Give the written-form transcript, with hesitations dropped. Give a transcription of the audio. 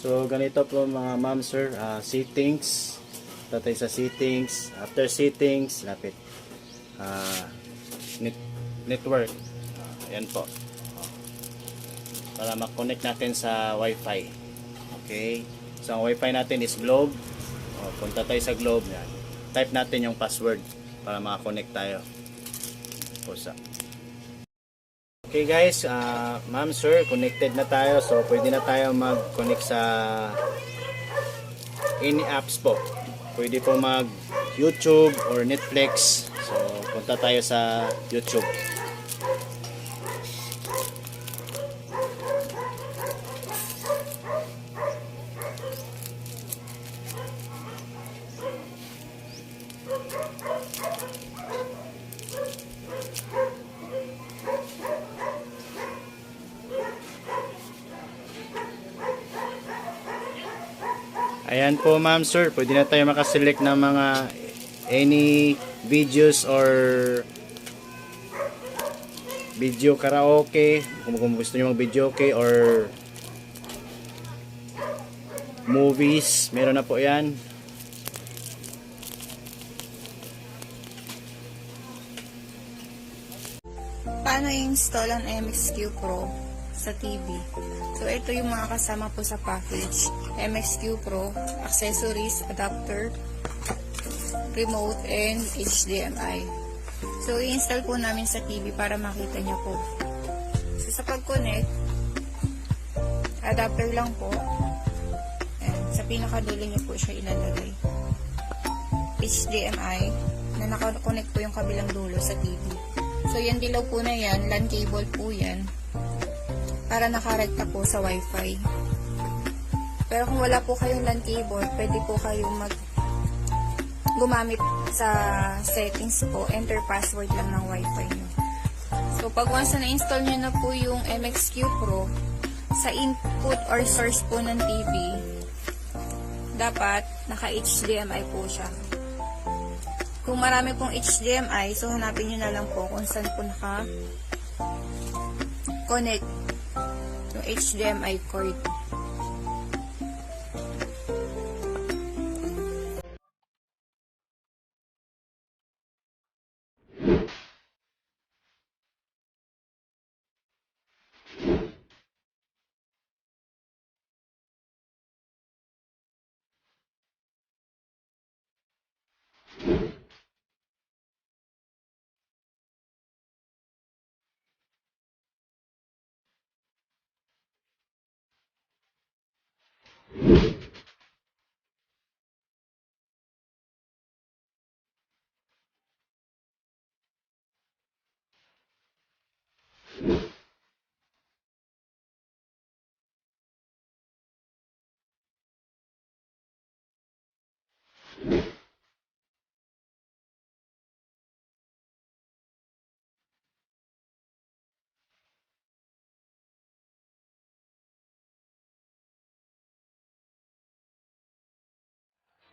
So ganito po mga ma'am sir, settings. Tatay sa settings. After settings, lapit. Network. Ayan po. Para mag-connect natin sa Wi-Fi. Okay. So ang Wi-Fi natin is Globe. Punta tayo sa Globe. Yan. Type natin yung password para makakonect tayo. Pusa. Okay guys, ma'am sir, connected na tayo. So pwede na tayo mag-connect sa any apps po. Pwede po mag YouTube or Netflix. So punta tayo sa YouTube. Ayan po ma'am sir, pwede na tayo makaselect ng mga any videos or video karaoke, kung gusto nyo mag video okay or movies, meron na po yan. Paano i-install ang MXQ Pro sa TV? So, ito yung mga kasama po sa package. MXQ Pro, accessories, adapter, remote, and HDMI. So, i-install po namin sa TV para makita nyo po. So, sa pag-connect, adapter lang po. And, sa pinakadulo nyo po siya ilalagay. HDMI, na naka-connect po yung kabilang dulo sa TV. So, yan dilaw po na yan, LAN cable po yan, para nakarekta po sa Wi-Fi. Pero kung wala po kayong LAN cable, pwede po kayong gumamit sa settings po, enter password lang ng Wi-Fi nyo. So, pag once na na-install nyo na po yung MXQ Pro, sa input or source po ng TV, dapat naka-HDMI po siya. Kung marami pong HDMI, so hanapin nyo na lang po kung saan po naka-connect yung HDMI cord.